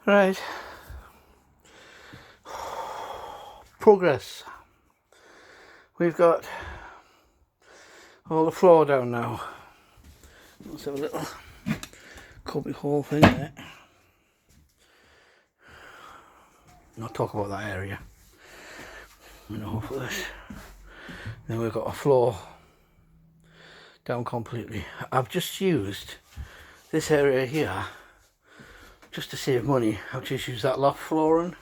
Right. Progress. We've got all the floor down now. Let's have a little cubby hole thing there. Not talk about that area. Enough of this. Then we've got a floor down completely. I've just used this area here just to save money. I've just used that loft flooring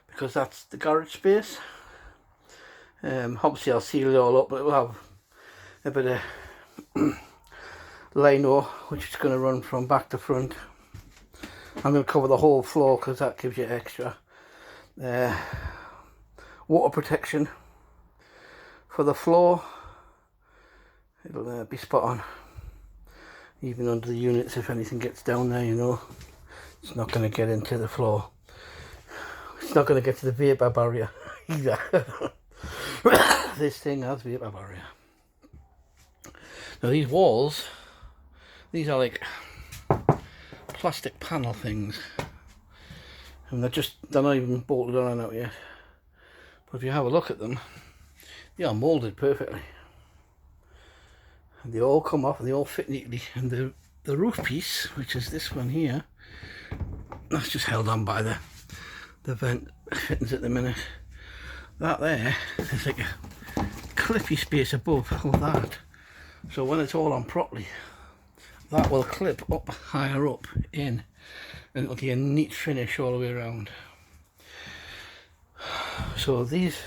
because that's the garage space. Obviously I'll seal it all up, but it will have a bit of lino which is going to run from back to front. I'm going to cover the whole floor because that gives you extra water protection for the floor. It'll be spot on, even under the units. If anything gets down there, you know, it's not going to get into the floor. It's not going to get to the vapour barrier either. This thing has vapour barrier. Now these walls, these are like plastic panel things, and they're not even bolted on out yet. But if you have a look at them, they are moulded perfectly. And they all come off and they all fit neatly. And the roof piece, which is this one here, that's just held on by the vent fittings at the minute. That there is like a clippy space above all that. So when it's all on properly, that will clip up higher up in, and it'll be a neat finish all the way around. So this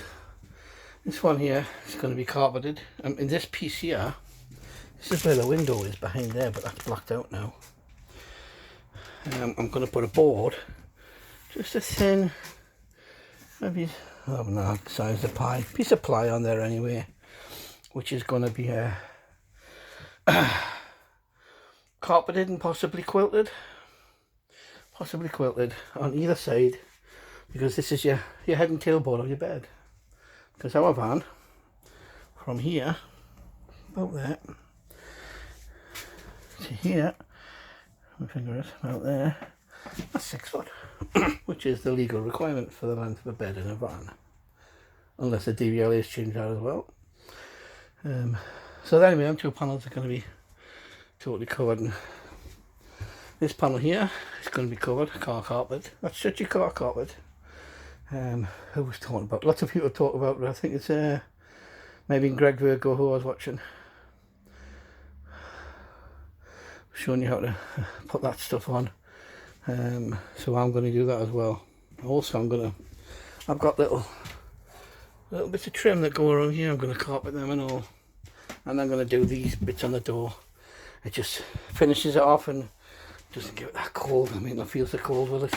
one here is going to be carpeted. In this piece here, this is where the window is behind there, but that's blacked out now. I'm going to put a board, just a thin, maybe, oh no, size of pie, piece of ply on there anyway, which is going to be carpeted and possibly quilted on either side, because this is your head and tailboard of your bed. Because our van, from here, about there, to here, my finger is about there, that's 6 foot, which is the legal requirement for the length of a bed in a van, unless the DVLA is changed out as well. So anyway, them 2 panels are going to be totally covered. And this panel here is going to be covered, car carpet. That's such a car carpet. Who was talking about? Lots of people talk about, but I think it's maybe Greg Virgo who I was watching, showing you how to put that stuff on. So I'm going to do that as well. Also I've got little bits of trim that go around here. I'm going to carpet them and all, and I'm going to do these bits on the door. It just finishes it off and doesn't give it that cold. I mean, I feel so cold with it.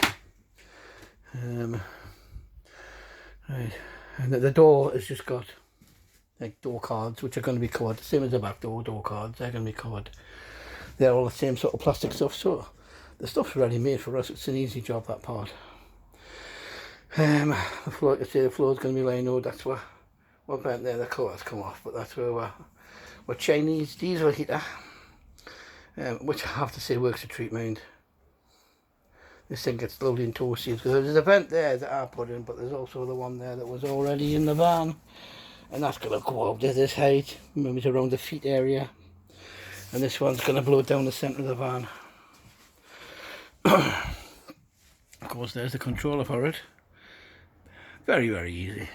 Right, and the door has just got like door cards, which are going to be covered, same as the back door cards. They're going to be covered. They're all the same sort of plastic stuff, so the stuff's ready made for us. It's an easy job, that part. The floor, like I say, the floor's going to be linoed. That's where we're bent there. The colours come off, but that's where we're Chinese diesel heater, which I have to say works a treat, mind. This thing gets lovely and toasty. There's a vent there that I put in, but there's also the one there that was already in the van, and that's going to go up to this height, maybe around the feet area, and this one's going to blow down the centre of the van. Of course, there's the controller for it. Very, very easy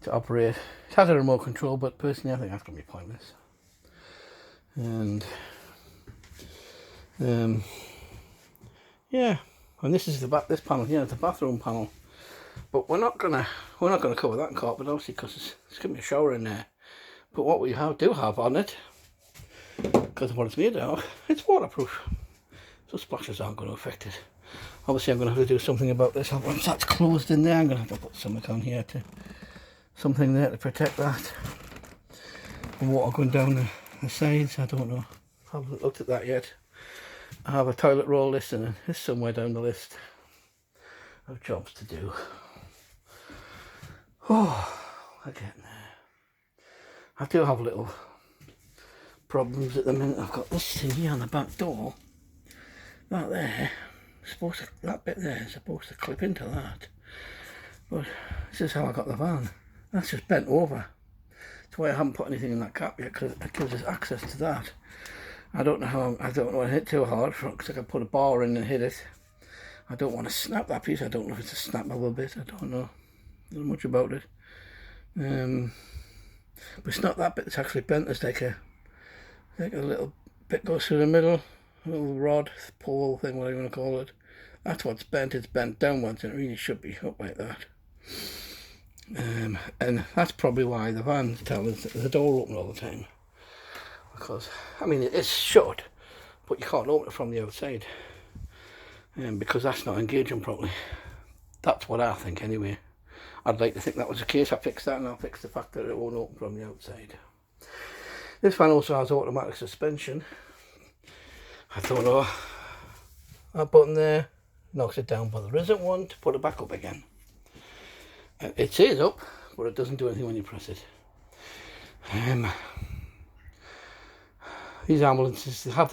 to operate. It has a remote control, but personally I think that's going to be pointless. And yeah, and this is this panel here is the bathroom panel, but we're not gonna cover that carpet, obviously, because it's gonna be a shower in there. But what we do have on it, because of what it's made of, it's waterproof, so splashes aren't going to affect it. Obviously I'm going to have to do something about this. Once that's closed in there, I'm going to have to put something on here something there to protect that. The water going down the sides, I don't know, I haven't looked at that yet. I have a toilet roll list, and it's somewhere down the list of jobs to do. Oh, we're getting there. I do have little problems at the minute. I've got this thing here on the back door, that there, that bit there is supposed to clip into that. But this is how I got the van. That's just bent over. That's why I haven't put anything in that cap yet, because it gives us access to that. I don't know to hit too hard, because I can put a bar in and hit it. I don't want to snap that piece. I don't know if it's a snappable bit. I don't know much about it. But it's not that bit that's actually bent. It's like a little bit goes through the middle, a little rod, pole thing, whatever you want to call it. That's what's bent. It's bent downwards, and it really should be up like that. And that's probably why the vans tell us that the door open all the time. Because, I mean, it's shut, but you can't open it from the outside. Because that's not engaging properly. That's what I think anyway. I'd like to think that was the case. I fixed that, and I'll fix the fact that it won't open from the outside. This van also has automatic suspension. I don't know. That button there knocks it down, but there isn't one to put it back up again. It is up, but it doesn't do anything when you press it. These ambulances, they have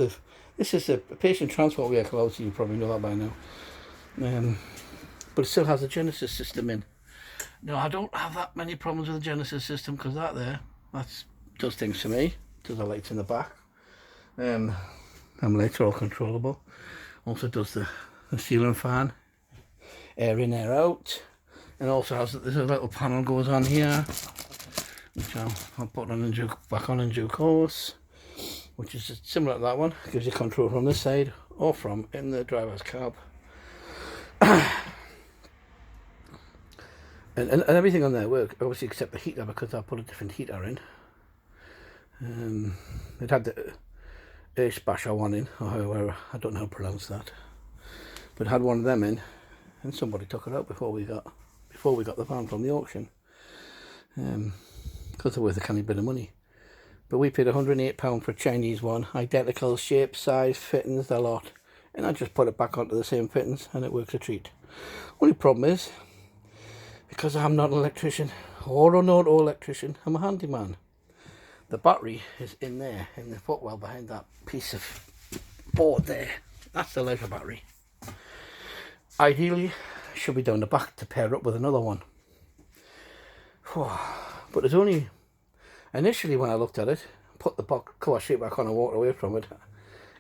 this is a patient transport vehicle, obviously you probably know that by now. But it still has a Genesis system in. No, I don't have that many problems with the Genesis system, because that does things for me. Does the lights in the back. Them lights are all controllable. Also does the ceiling fan, air in, air out. And also there's a little panel goes on here, which I'll put on back on in due course, which is similar to that one. It gives you control from this side or from in the driver's cab. and everything on there works, obviously except the heater, because I put a different heater in. It had the Basher one in, or however, I don't know how to pronounce that, but it had one of them in, and somebody took it out before we got the van from the auction, because they're worth a canny bit of money. But we paid £108 for a Chinese one, identical shape, size, fittings, the lot, and I just put it back onto the same fittings, and it works a treat. Only problem is, because I'm not an electrician or an auto electrician, I'm a handyman. The battery is in there, in the footwell behind that piece of board there. That's the leisure battery. Ideally, should be down the back to pair up with another one. But there's only, initially when I looked at it, put the cover sheet back on and walked away from it,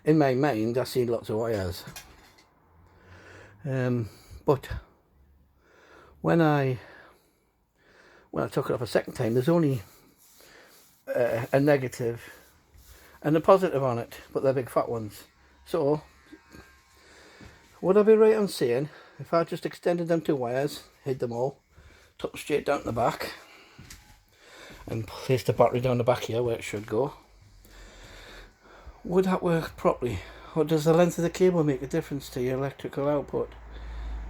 in my mind I seen lots of wires. But when I took it up a second time, there's only a negative and a positive on it, but they're big fat ones. So would I be right on saying if I just extended them two wires, hid them all, took them straight down to the back and placed the battery down the back here where it should go, would that work properly? Or does the length of the cable make a difference to your electrical output?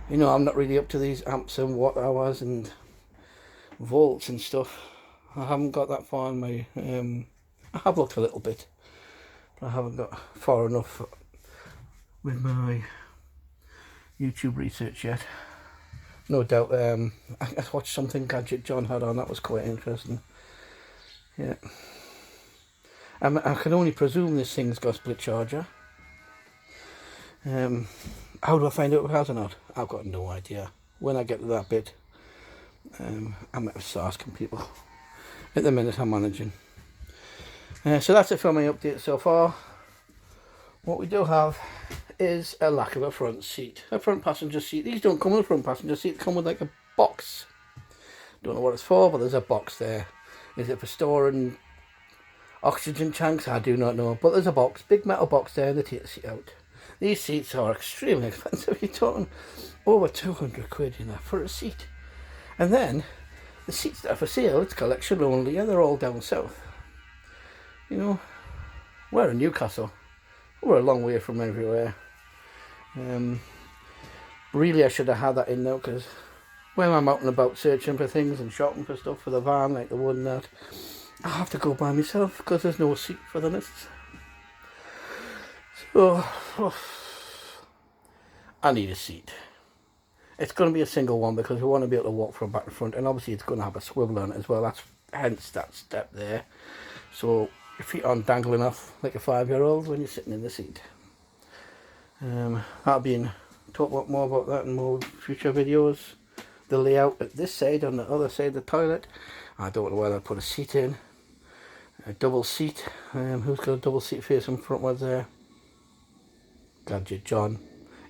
You know, I'm not really up to these amps and watt hours and volts and stuff. I haven't got that far in my, I have looked a little bit, but I haven't got far enough with my YouTube research yet. No doubt, I watched something Gadget John had on, that was quite interesting. Yeah. I can only presume this thing's got a split charger. How do I find out if it has or not? I've got no idea. When I get to that bit, I might start asking people. At the minute I'm managing. So that's it for my update so far. What we do have is a lack of a front seat. A front passenger seat. These don't come with a front passenger seat, they come with like a box. Don't know what it's for, but there's a box there. Is it for storing oxygen tanks? I do not know. But there's a box, big metal box there, and they take the seat out. These seats are extremely expensive. You're talking over 200 quid, you know, for a seat. And then the seats that are for sale, it's collection only, and they're all down south. You know, we're in Newcastle. We're a long way from everywhere. Really, I should have had that in now, because when I'm out and about searching for things and shopping for stuff for the van, like the one that, I have to go by myself because there's no seat for the lists. So, I need a seat. It's going to be a single one because we want to be able to walk from back to front, and obviously it's going to have a swivel on it as well. That's hence that step there. So your feet aren't dangling off like a 5-year-old when you're sitting in the seat. That'll be in talk about more about that in more future videos. The layout at this side, on the other side of the toilet. I don't know whether I put a seat in. A double seat. Who's got a double seat facing frontwards there? Gadget John.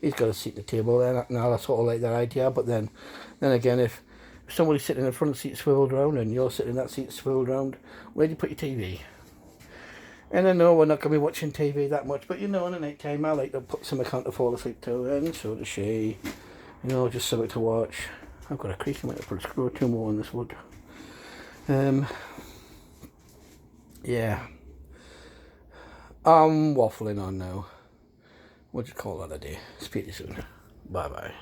He's got a seat at the table there. Now I sort of like that idea, but then again, if somebody's sitting in the front seat swiveled round and you're sitting in that seat swiveled round, where do you put your TV? And I know we're not going to be watching TV that much, but you know, in the night time I like to put some account to fall asleep to, and so does she. You know, just something to watch. I've got a crease, I might have put a screw or two more on this wood. Yeah. I'm waffling on now. What do you call that a day? Speak to you soon. Bye bye.